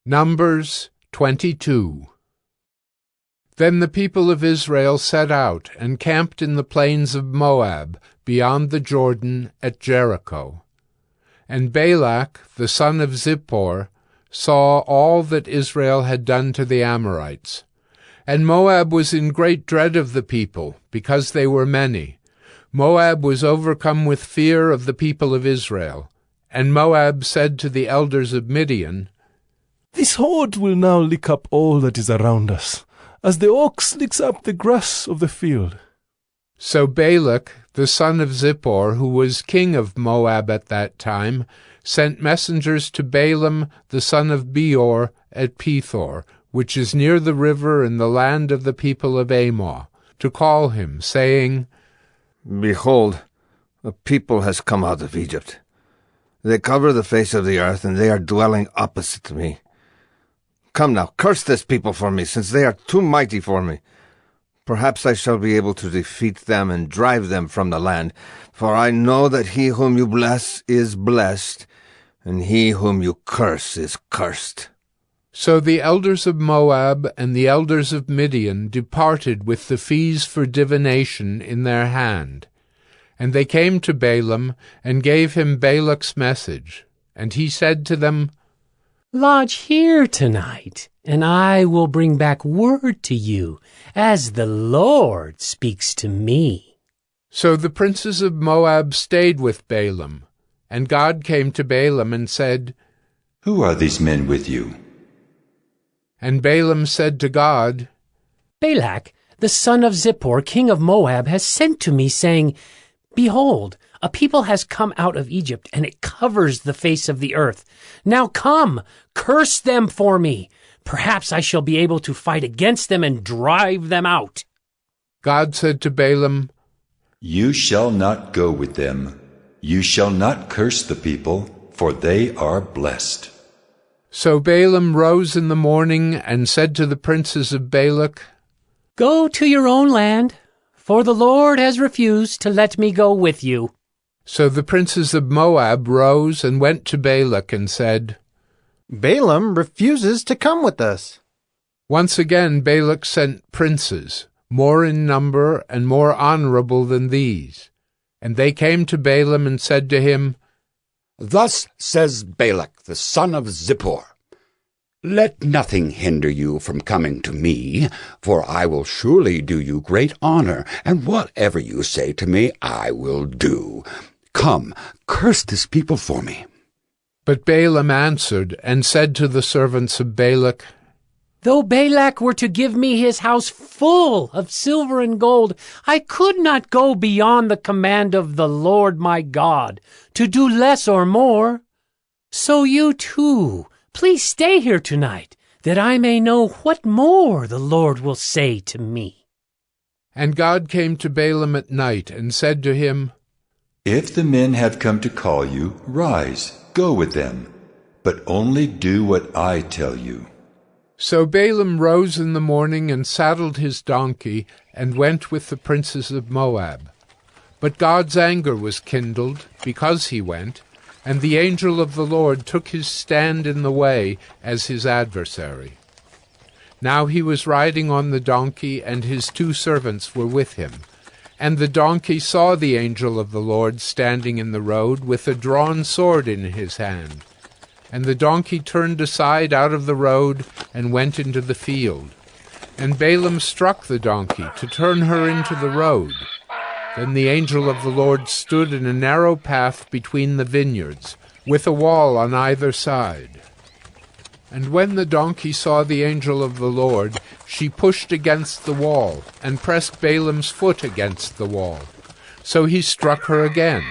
Numbers 22. Then the people of Israel set out and camped in the plains of Moab, beyond the Jordan at Jericho. And Balak, the son of Zippor, saw all that Israel had done to the Amorites. And Moab was in great dread of the people, because they were many. Moab was overcome with fear of the people of Israel. And Moab said to the elders of Midian, "This horde will now lick up all that is around us, as the ox licks up the grass of the field." So Balak, the son of Zippor, who was king of Moab at that time, sent messengers to Balaam, the son of Beor, at Pethor, which is near the river in the land of the people of Ammon, to call him, saying, "Behold, a people has come out of Egypt. They cover the face of the earth, and they are dwelling opposite to me. Come now, curse this people for me, since they are too mighty for me. Perhaps I shall be able to defeat them and drive them from the land, for I know that he whom you bless is blessed, and he whom you curse is cursed." So the elders of Moab and the elders of Midian departed with the fees for divination in their hand. And they came to Balaam and gave him Balak's message. And he said to them, "Lodge here tonight, and I will bring back word to you, as the Lord speaks to me." So the princes of Moab stayed with Balaam. And God came to Balaam and said, "Who are these men with you?" And Balaam said to God, "Balak, the son of Zippor, king of Moab, has sent to me, saying, 'Behold, a people has come out of Egypt, and it covers the face of the earth. Now come, curse them for me. Perhaps I shall be able to fight against them and drive them out.'" God said to Balaam, "You shall not go with them. You shall not curse the people, for they are blessed." So Balaam rose in the morning and said to the princes of Balak, "Go to your own land, for the Lord has refused to let me go with you." So the princes of Moab rose and went to Balak and said, "Balaam refuses to come with us." Once again Balak sent princes, more in number and more honorable than these. And they came to Balaam and said to him, "Thus says Balak, the son of Zippor, let nothing hinder you from coming to me, for I will surely do you great honor, and whatever you say to me I will do. Come, curse this people for me." But Balaam answered and said to the servants of Balak, "Though Balak were to give me his house full of silver and gold, I could not go beyond the command of the Lord my God, to do less or more. So you too, please stay here tonight, that I may know what more the Lord will say to me." And God came to Balaam at night and said to him, "If the men have come to call you, rise, go with them, but only do what I tell you." So Balaam rose in the morning and saddled his donkey and went with the princes of Moab. But God's anger was kindled because he went, and the angel of the Lord took his stand in the way as his adversary. Now he was riding on the donkey, and his 2 servants were with him. And the donkey saw the angel of the Lord standing in the road with a drawn sword in his hand. And the donkey turned aside out of the road and went into the field. And Balaam struck the donkey to turn her into the road. Then the angel of the Lord stood in a narrow path between the vineyards, with a wall on either side. And when the donkey saw the angel of the Lord, she pushed against the wall, and pressed Balaam's foot against the wall. So he struck her again.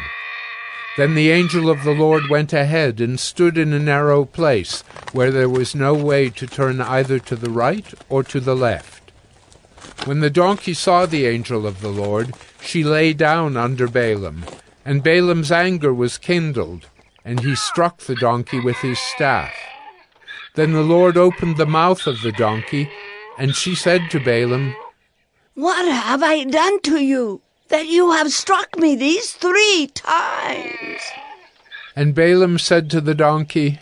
Then the angel of the Lord went ahead and stood in a narrow place, where there was no way to turn either to the right or to the left. When the donkey saw the angel of the Lord, she lay down under Balaam, and Balaam's anger was kindled, and he struck the donkey with his staff. Then the Lord opened the mouth of the donkey, and she said to Balaam, "What have I done to you, that you have struck me these 3 times?" And Balaam said to the donkey,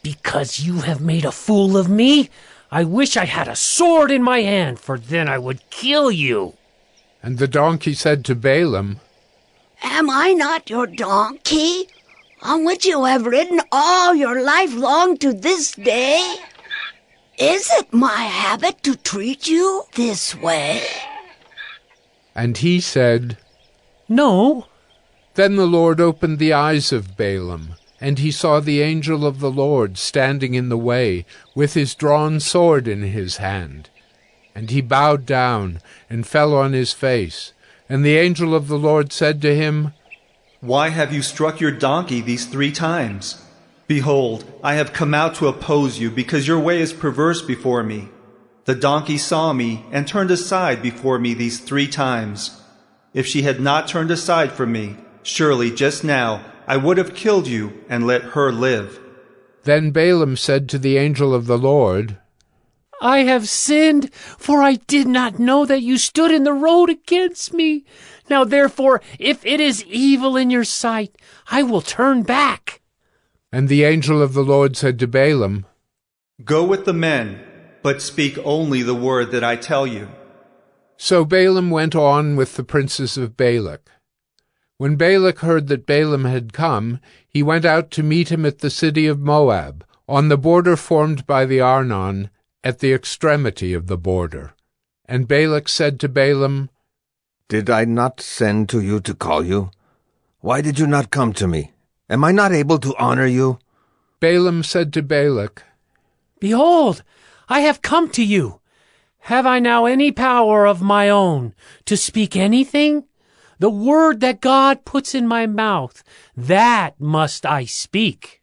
Because you have made a fool of me, I wish I had a sword in my hand, for then I would kill you. And the donkey said to Balaam, Am I not your donkey, on which you have ridden all your life long to this day? Is it my habit to treat you this way? And he said, No. Then the Lord opened the eyes of Balaam, and he saw the angel of the Lord standing in the way, with his drawn sword in his hand. And he bowed down and fell on his face. And the angel of the Lord said to him, Why have you struck your donkey these 3 times? Behold, I have come out to oppose you, because your way is perverse before me. The donkey saw me and turned aside before me these 3 times. If she had not turned aside from me, surely just now I would have killed you and let her live. Then Balaam said to the angel of the Lord, I have sinned, for I did not know that you stood in the road against me. Now therefore, if it is evil in your sight, I will turn back. And the angel of the Lord said to Balaam, Go with the men, but speak only the word that I tell you. So Balaam went on with the princes of Balak. When Balak heard that Balaam had come, he went out to meet him at the city of Moab, on the border formed by the Arnon, at the extremity of the border. And Balak said to Balaam, Did I not send to you to call you? Why did you not come to me? Am I not able to honor you? Balaam said to Balak, Behold, I have come to you. Have I now any power of my own to speak anything? The word that God puts in my mouth, that must I speak.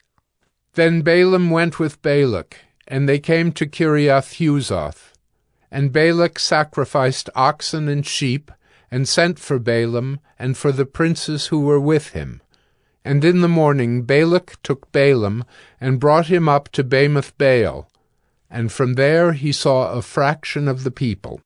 Then Balaam went with Balak, and they came to Kiriath-huzoth. And Balak sacrificed oxen and sheep, and sent for Balaam and for the princes who were with him. And in the morning Balak took Balaam, and brought him up to Bamoth Baal, and from there he saw a fraction of the people.